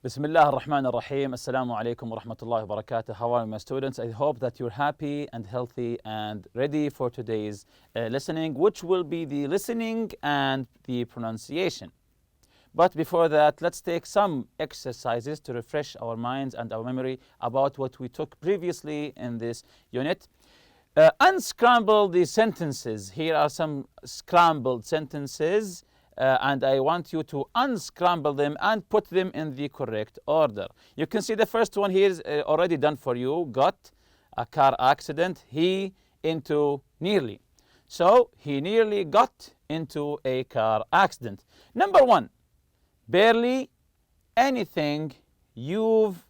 Bismillah ar-Rahman ar-Rahim. Assalamu alaikum wa rahmatullahi wa barakatuh. How are you, my students? I hope that you're happy and healthy and ready for today's listening, which will be the listening and the pronunciation. But before that, let's take some exercises to refresh our minds and our memory about what we took previously in this unit. Unscramble the sentences. Here are some scrambled sentences. And I want you to unscramble them and put them in the correct order. You can see the first one here is already done for you. Got a car accident. He into nearly. So he nearly got into a car accident. Number one, barely anything you've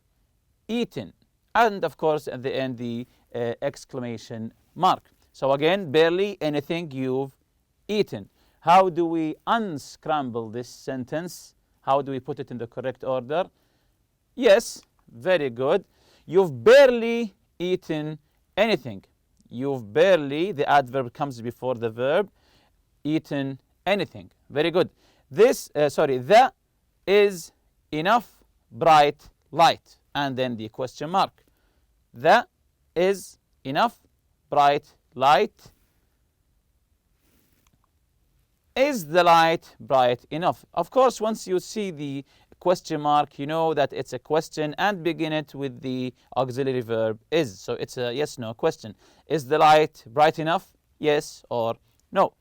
eaten. And of course at the end the exclamation mark. So again, barely anything you've eaten. How do we unscramble this sentence? How do we put it in the correct order? Yes, very good. You've barely eaten anything. You've barely, the adverb comes before the verb, eaten anything. Very good. The is enough bright light. And then the question mark. The is enough bright light. Is the light bright enough? Of course, once you see the question mark, you know that it's a question and begin it with the auxiliary verb is. So it's a yes-no question. Is the light bright enough? Yes or no.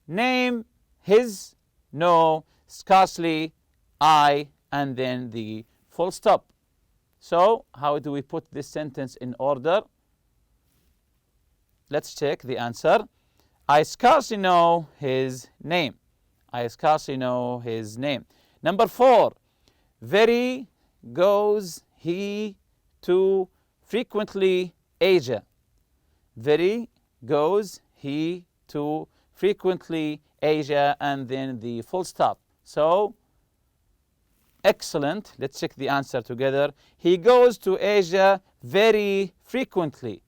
Name, his, no, scarcely, I, and then the full stop. So how do we put this sentence in order? Let's check the answer. I scarcely know his name. I scarcely know his name. Number 4, very goes he to frequently Asia. Very goes he to frequently Asia, and then the full stop. So, excellent. Let's check the answer together. He goes to Asia very frequently.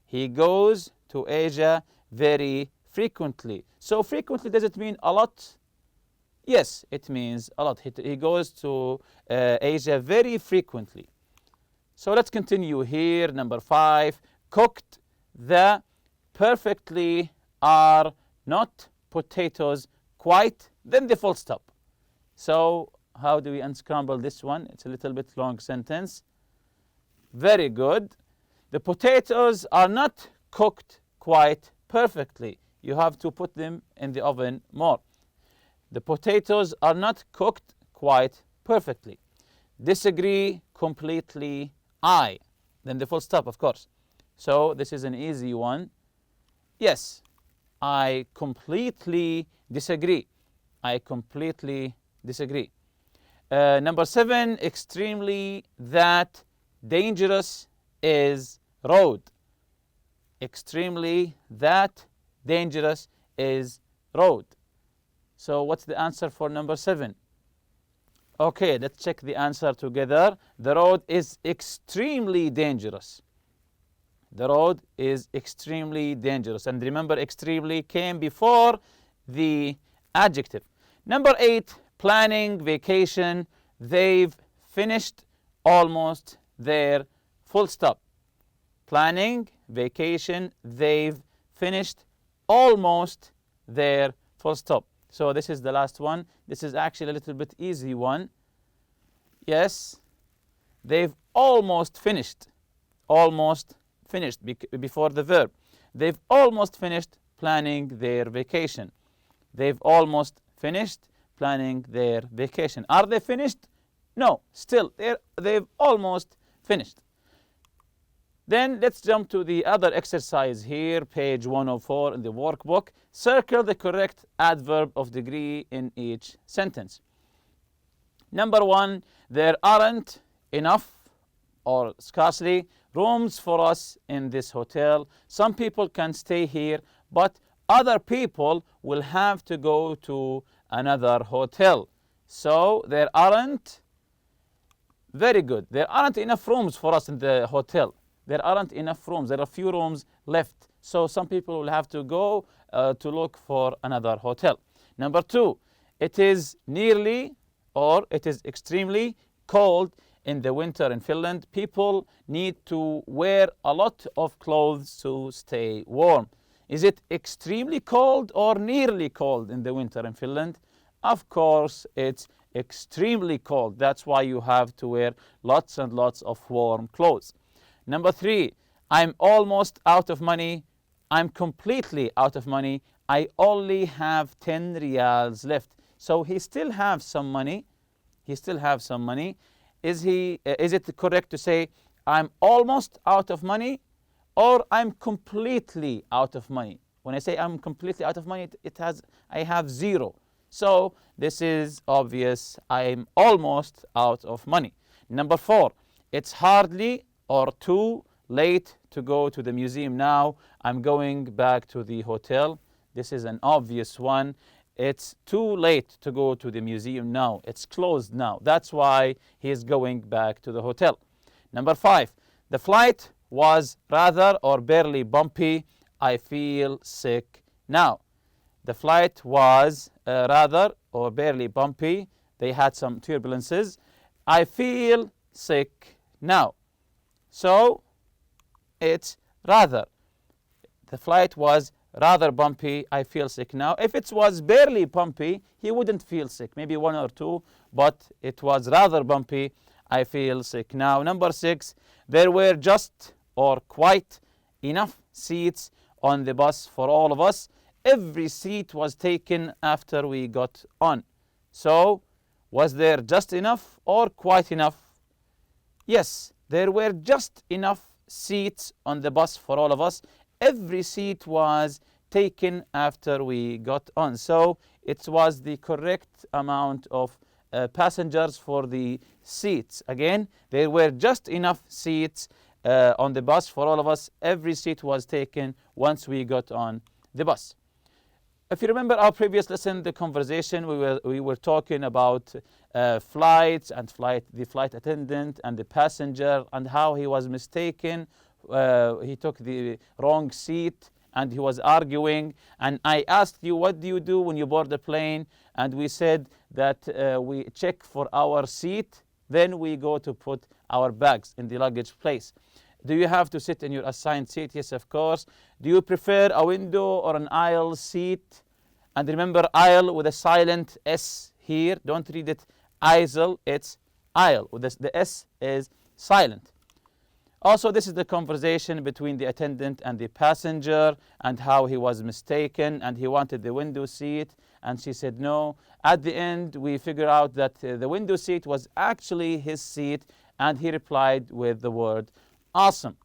He goes to Asia very frequently. So frequently, does it mean a lot? Yes, it means a lot. He goes to Asia very frequently. So let's continue here. Number 5, cooked the perfectly are not potatoes quite, then the full stop. So how do we unscramble this one? It's a little bit long sentence. Very good. The potatoes are not cooked quite perfectly. You have to put them in the oven more. The potatoes are not cooked quite perfectly. Disagree completely, I. Then the full stop, of course. So this is an easy one. Yes, I completely disagree. I completely disagree. Number 7, extremely that dangerous is road. Extremely that dangerous is road. So what's the answer for number 7? Okay, let's check the answer together. The road is extremely dangerous. The road is extremely dangerous. And remember, extremely came before the adjective. Number 8, planning vacation. They've finished almost their full stop. Planning vacation. They've finished almost their full stop. So this is the last one. This is actually a little bit easy one. Yes, they've almost finished. Almost finished before the verb. They've almost finished planning their vacation. They've almost finished planning their vacation. Are they finished? No, still they've almost finished. Then let's jump to the other exercise here, page 104 in the workbook. Circle the correct adverb of degree in each sentence. Number 1, there aren't enough or scarcely rooms for us in this hotel. Some people can stay here, but other people will have to go to another hotel. So there aren't, very good, there aren't enough rooms for us in the hotel. There aren't enough rooms. There are few rooms left. So some people will have to go to look for another hotel. Number 2, it is nearly or it is extremely cold in the winter in Finland, people need to wear a lot of clothes to stay warm. Is it extremely cold or nearly cold in the winter in Finland? Of course, it's extremely cold. That's why you have to wear lots and lots of warm clothes. Number 3, I'm almost out of money. I'm completely out of money. I only have 10 riyals left. So he still has some money. He still has some money. Is it correct to say I'm almost out of money or I'm completely out of money? When I say I'm completely out of money, I have 0. So this is obvious. I'm almost out of money. Number 4, it's hardly or too late to go to the museum now. I'm going back to the hotel. This is an obvious one. It's too late to go to the museum now. It's closed now. That's why he is going back to the hotel. Number 5, the flight was rather or barely bumpy. I feel sick now. The flight was rather or barely bumpy. They had some turbulences. I feel sick now. So it's rather. The flight was rather bumpy. I feel sick now. If it was barely bumpy, he wouldn't feel sick. Maybe 1 or 2, but it was rather bumpy. I feel sick now. Number 6, there were just or quite enough seats on the bus for all of us. Every seat was taken after we got on. So, was there just enough or quite enough? Yes, there were just enough seats on the bus for all of us. Every seat was taken after we got on. So it was the correct amount of passengers for the seats. Again, there were just enough seats on the bus for all of us. Every seat was taken once we got on the bus. If you remember our previous lesson, the conversation, we were talking about flights and the flight attendant and the passenger and how he was mistaken. He took the wrong seat and he was arguing. And I asked you, what do you do when you board the plane? And we said that we check for our seat. Then we go to put our bags in the luggage place. Do you have to sit in your assigned seat? Yes, of course. Do you prefer a window or an aisle seat? And remember, aisle with a silent S here. Don't read it aisle, it's aisle. The S is silent. Also, this is the conversation between the attendant and the passenger and how he was mistaken and he wanted the window seat and she said no. At the end, we figure out that the window seat was actually his seat and he replied with the word awesome.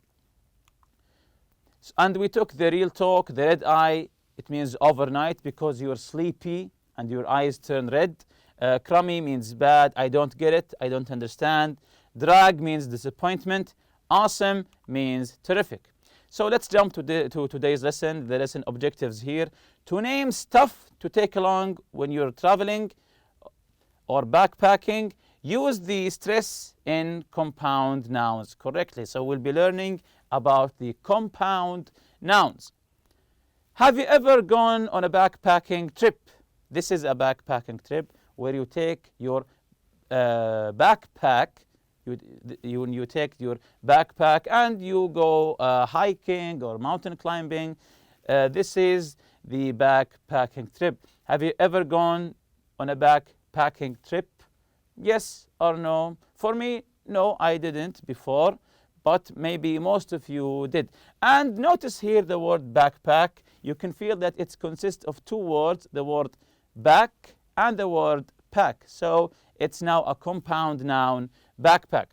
And we took the real talk, the red eye. It means overnight because you're sleepy and your eyes turn red. Crummy means bad. I don't get it. I don't understand. Drag means disappointment. Awesome means terrific. So let's jump to today's lesson, the lesson objectives here. To name stuff to take along when you're traveling or backpacking, use the stress in compound nouns correctly. So we'll be learning about the compound nouns. Have you ever gone on a backpacking trip? This is a backpacking trip where you take your backpack. You take your backpack and you go hiking or mountain climbing. This is the backpacking trip. Have you ever gone on a backpacking trip? Yes or no? For me, no, I didn't before, but maybe most of you did. And notice here the word backpack. You can feel that it consists of 2 words, the word back and the word pack. So it's now a compound noun, backpack.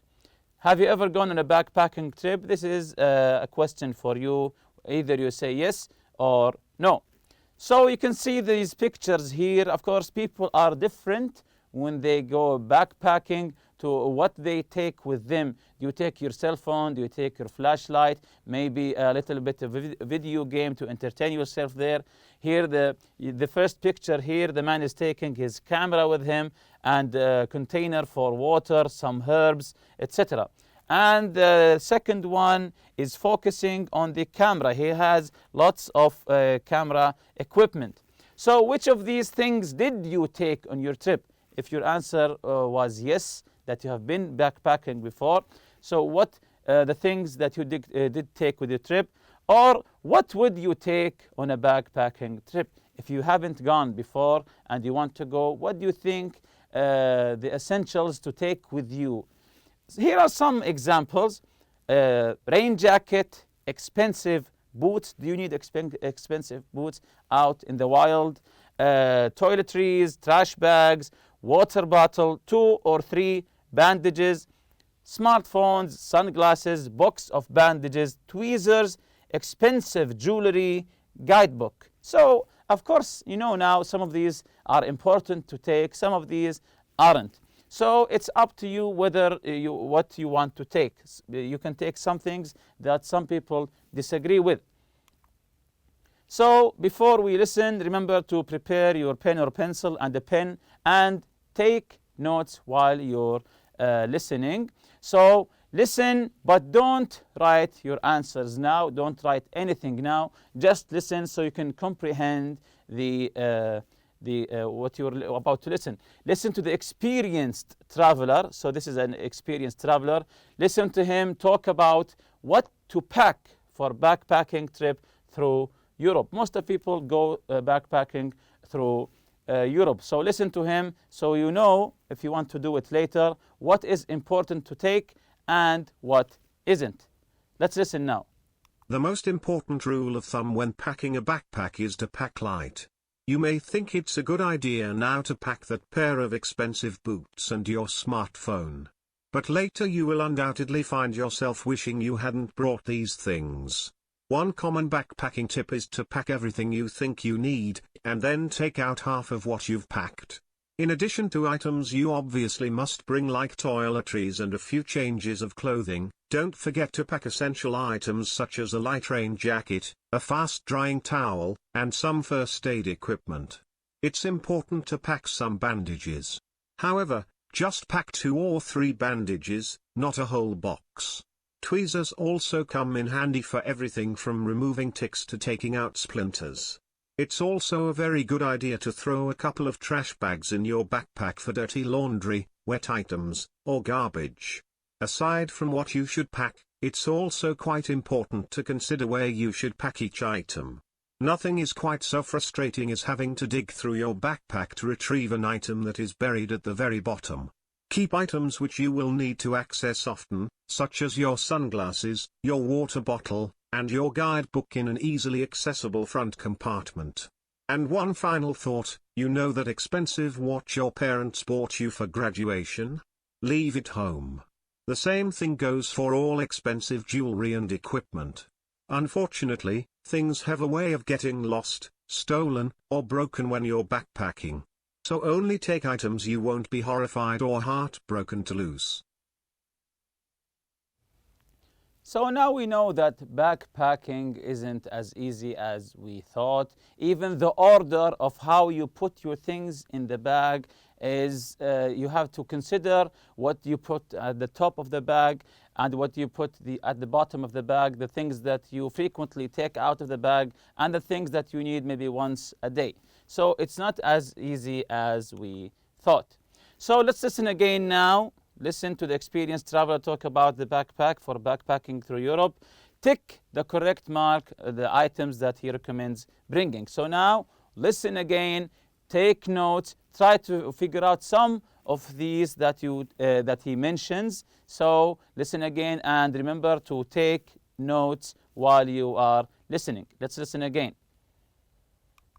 Have you ever gone on a backpacking trip? This is a question for you. Either you say yes or no. So you can see these pictures here. Of course, people are different when they go backpacking to what they take with them. Do you take your cell phone? Do you take your flashlight? Maybe a little bit of a video game to entertain yourself there. Here, the first picture here, the man is taking his camera with him and a container for water, some herbs, etc. And the second one is focusing on the camera. He has lots of camera equipment. So which of these things did you take on your trip? If your answer was yes, that you have been backpacking before. So what the things that you did take with your trip, or what would you take on a backpacking trip? If you haven't gone before and you want to go, what do you think the essentials to take with you? Here are some examples. Rain jacket, expensive boots. Do you need expensive boots out in the wild? Toiletries, trash bags, water bottle, 2 or 3 bandages, smartphones, sunglasses, box of bandages, tweezers, expensive jewelry, guidebook. So, of course, you know now some of these are important to take, some of these aren't. So it's up to you whether what you want to take. You can take some things that some people disagree with. So before we listen, remember to prepare your pen or pencil and a pen and take notes while you're listening. So listen, but don't write your answers now. Don't write anything now. Just listen so you can comprehend what you're about to listen. Listen to the experienced traveler. So this is an experienced traveler. Listen to him talk about what to pack for backpacking trip through Europe. Most of people go backpacking through Europe. So listen to him so you know, if you want to do it later, what is important to take and what isn't. Let's listen now. The most important rule of thumb when packing a backpack is to pack light. You may think it's a good idea now to pack that pair of expensive boots and your smartphone. But later you will undoubtedly find yourself wishing you hadn't brought these things. One common backpacking tip is to pack everything you think you need, and then take out half of what you've packed. In addition to items you obviously must bring like toiletries and a few changes of clothing, don't forget to pack essential items such as a light rain jacket, a fast-drying towel, and some first aid equipment. It's important to pack some bandages. However, just pack 2 or 3 bandages, not a whole box. Tweezers also come in handy for everything from removing ticks to taking out splinters. It's also a very good idea to throw a couple of trash bags in your backpack for dirty laundry, wet items, or garbage. Aside from what you should pack, it's also quite important to consider where you should pack each item. Nothing is quite so frustrating as having to dig through your backpack to retrieve an item that is buried at the very bottom. Keep items which you will need to access often, such as your sunglasses, your water bottle, and your guidebook in an easily accessible front compartment. And one final thought, you know that expensive watch your parents bought you for graduation? Leave it home. The same thing goes for all expensive jewelry and equipment. Unfortunately, things have a way of getting lost, stolen, or broken when you're backpacking. So only take items you won't be horrified or heartbroken to lose. So now we know that backpacking isn't as easy as we thought. Even the order of how you put your things in the bag is you have to consider what you put at the top of the bag and what you put at the bottom of the bag, the things that you frequently take out of the bag, and the things that you need maybe once a day. So it's not as easy as we thought. So let's listen again now. Listen to the experienced traveler talk about the backpack for backpacking through Europe. Tick the correct mark, the items that he recommends bringing. So now, listen again, take notes, try to figure out some of these that he mentions. So listen again and remember to take notes while you are listening. Let's listen again.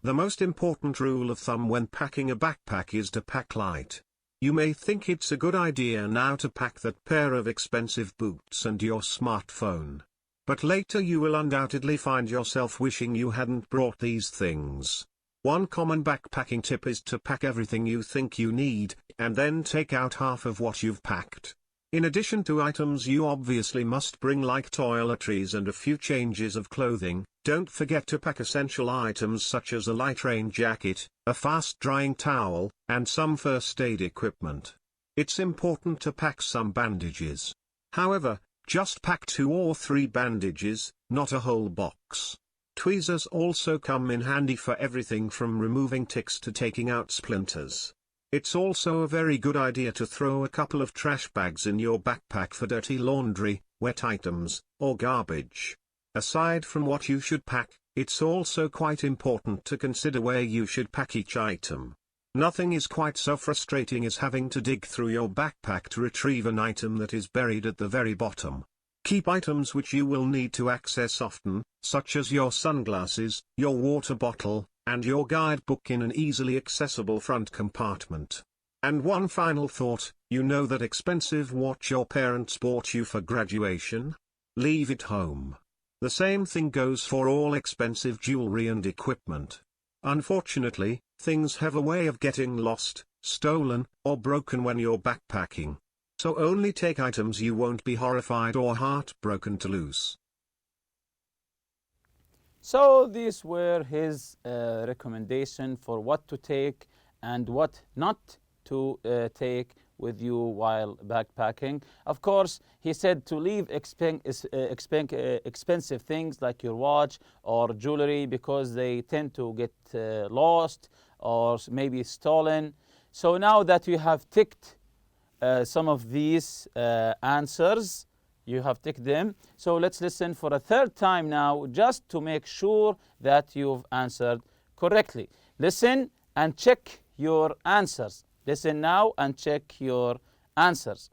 The most important rule of thumb when packing a backpack is to pack light. You may think it's a good idea now to pack that pair of expensive boots and your smartphone. But later you will undoubtedly find yourself wishing you hadn't brought these things. One common backpacking tip is to pack everything you think you need, and then take out half of what you've packed. In addition to items you obviously must bring like toiletries and a few changes of clothing, don't forget to pack essential items such as a light rain jacket, a fast-drying towel, and some first aid equipment. It's important to pack some bandages. However, just pack 2 or 3 bandages, not a whole box. Tweezers also come in handy for everything from removing ticks to taking out splinters. It's also a very good idea to throw a couple of trash bags in your backpack for dirty laundry, wet items, or garbage. Aside from what you should pack, it's also quite important to consider where you should pack each item. Nothing is quite so frustrating as having to dig through your backpack to retrieve an item that is buried at the very bottom. Keep items which you will need to access often, such as your sunglasses, your water bottle, and your guidebook in an easily accessible front compartment. And one final thought, you know that expensive watch your parents bought you for graduation? Leave it home. The same thing goes for all expensive jewelry and equipment. Unfortunately, things have a way of getting lost, stolen, or broken when you're backpacking. So only take items you won't be horrified or heartbroken to lose. So these were his recommendation for what to take and what not to take with you while backpacking. Of course, he said to leave expensive things like your watch or jewelry because they tend to get lost or maybe stolen. So now that you have ticked some of these answers, you have ticked them. So let's listen for a third time now just to make sure that you've answered correctly. Listen and check your answers. Listen now and check your answers.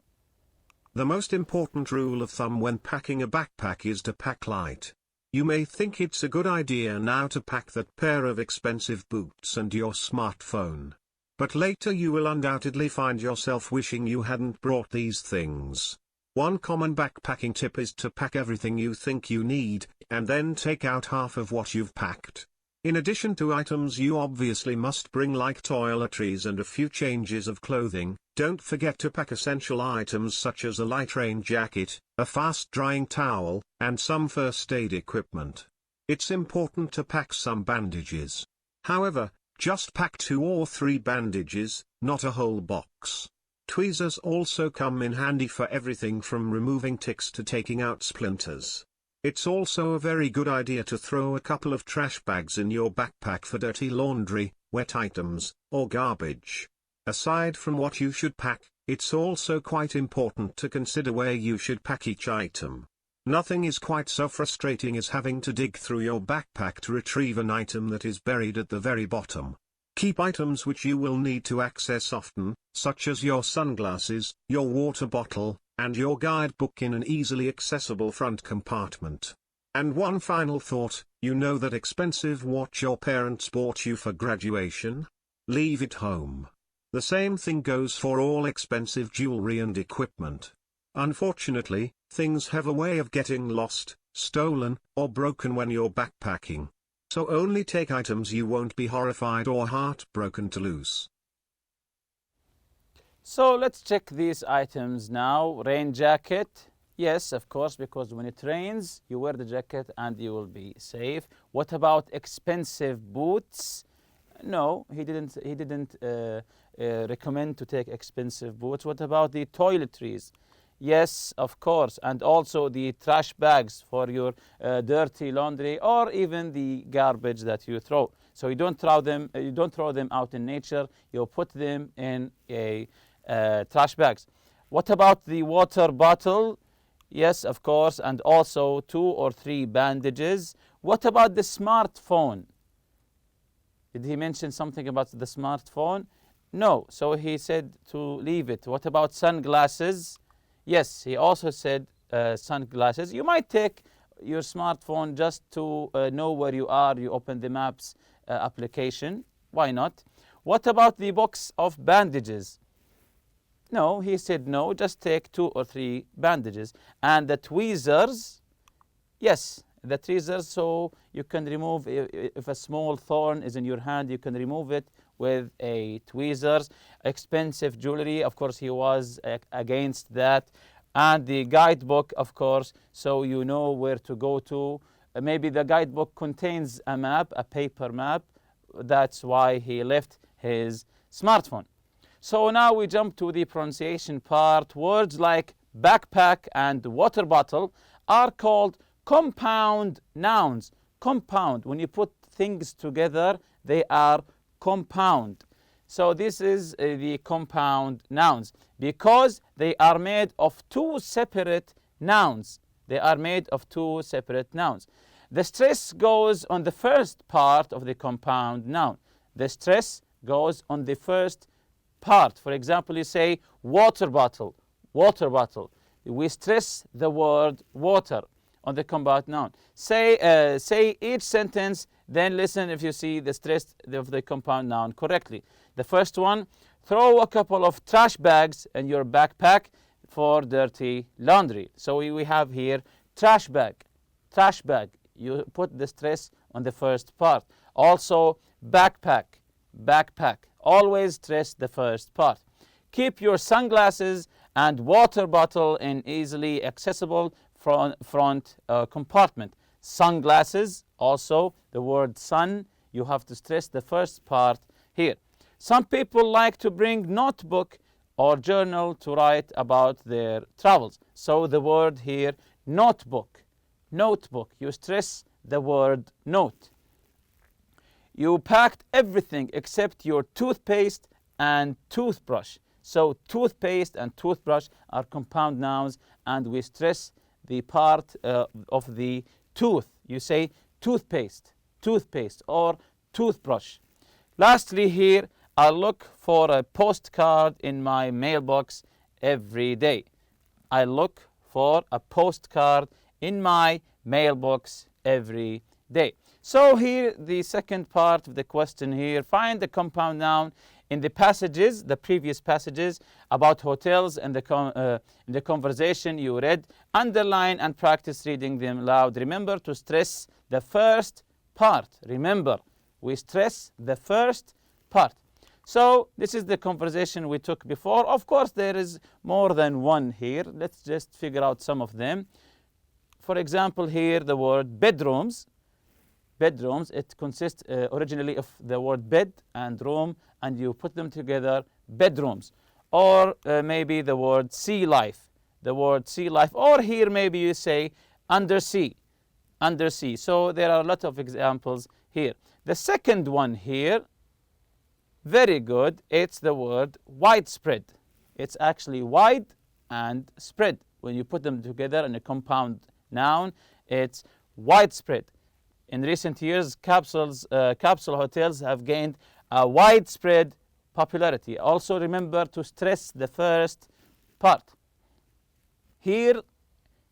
The most important rule of thumb when packing a backpack is to pack light. You may think it's a good idea now to pack that pair of expensive boots and your smartphone. But later you will undoubtedly find yourself wishing you hadn't brought these things. One common backpacking tip is to pack everything you think you need, and then take out half of what you've packed. In addition to items you obviously must bring like toiletries and a few changes of clothing, don't forget to pack essential items such as a light rain jacket, a fast-drying towel, and some first aid equipment. It's important to pack some bandages. However, just pack 2 or 3 bandages, not a whole box. Tweezers also come in handy for everything from removing ticks to taking out splinters. It's also a very good idea to throw a couple of trash bags in your backpack for dirty laundry, wet items, or garbage. Aside from what you should pack, it's also quite important to consider where you should pack each item. Nothing is quite so frustrating as having to dig through your backpack to retrieve an item that is buried at the very bottom. Keep items which you will need to access often, such as your sunglasses, your water bottle, and your guidebook in an easily accessible front compartment. And one final thought, you know that expensive watch your parents bought you for graduation? Leave it home. The same thing goes for all expensive jewelry and equipment. Unfortunately, things have a way of getting lost, stolen, or broken when you're backpacking. So only take items you won't be horrified or heartbroken to lose. So let's check these items now. Rain jacket. Yes, of course, because when it rains, you wear the jacket and you will be safe. What about expensive boots? No, he didn't recommend to take expensive boots. What about the toiletries? Yes, of course, and also the trash bags for your dirty laundry or even the garbage that you throw. So you don't throw them. You don't throw them out in nature. You put them in a trash bags. What about the water bottle? Yes, of course, and also 2 or 3 bandages. What about the smartphone? Did he mention something about the smartphone? No, so he said to leave it. What about sunglasses? Yes, he also said sunglasses. You might take your smartphone just to know where you are. You open the maps application. Why not? What about the box of bandages? No, he said no, just take 2 or 3 bandages. And the tweezers, yes, the tweezers, so you can remove, if a small thorn is in your hand, you can remove it with a tweezers. Expensive jewelry, of course, he was against that. And the guidebook, of course, so you know where to go to. Maybe the guidebook contains a map, a paper map. That's why he left his smartphone. So now we jump to the pronunciation part. Words like backpack and water bottle are called compound nouns. Compound, when you put things together, they are compound. So this is the compound nouns because they are made of two separate nouns. They are made of two separate nouns. The stress goes on the first part of the compound noun. The stress goes on the first part. For example, you say water bottle, water bottle. We stress the word water on the compound noun. Say each sentence, then listen if you see the stress of the compound noun correctly. The first one, throw a couple of trash bags in your backpack for dirty laundry. So we have here trash bag, trash bag. You put the stress on the first part. Also backpack, backpack. Always stress the first part. Keep your sunglasses and water bottle in easily accessible front compartment. Sunglasses, also the word sun, you have to stress the first part here. Some people like to bring notebook or journal to write about their travels. So the word here, notebook, notebook. You stress the word note. You packed everything except your toothpaste and toothbrush. So toothpaste and toothbrush are compound nouns, and we stress the part of the tooth. You say toothpaste, toothpaste, or toothbrush. Lastly here, I look for a postcard in my mailbox every day. I look for a postcard in my mailbox every day. So here, the second part of the question here, find the compound noun in the passages, the previous passages about hotels and the conversation you read. Underline and practice reading them loud. Remember to stress the first part. Remember, we stress the first part. So this is the conversation we took before. Of course, there is more than one here. Let's just figure out some of them. For example, here the word bedrooms. Bedrooms, it consists originally of the word bed and room, and you put them together, bedrooms. Or maybe the word sea life. The word sea life. Or here maybe you say undersea. Undersea. So there are a lot of examples here. The second one here, very good. It's the word widespread. It's actually wide and spread. When you put them together in a compound noun, it's widespread. In recent years, capsule hotels have gained a widespread popularity. Also remember to stress the first part. Here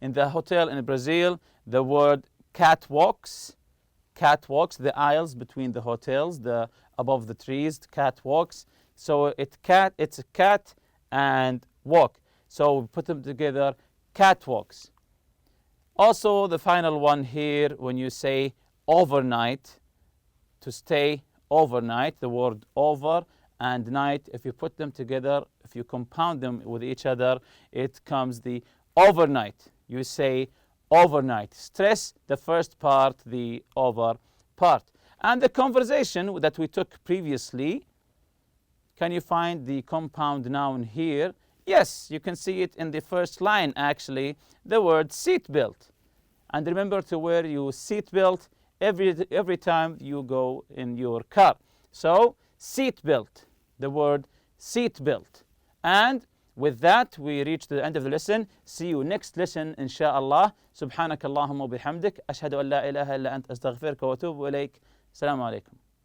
in the hotel in Brazil, the word catwalks, catwalks, the aisles between the hotels, the above the trees, catwalks. So it's a cat and walk. So we put them together, catwalks. Also the final one here, when you say overnight, to stay overnight, the word over and night, if you put them together, if you compound them with each other, it comes the overnight. You say overnight. Stress the first part, the over part. And the conversation that we took previously, can you find the compound noun here? Yes, you can see it in the first line actually, the word seatbelt. And remember to wear your seatbelt every time you go in your car. So seatbelt, the word seatbelt. And with that, we reach the end of the lesson. See you next lesson, inshallah. سبحانك اللهم وبحمدك أشهد أن لا إله إلا أنت أستغفرك وأتوب إليك. السلام عليكم.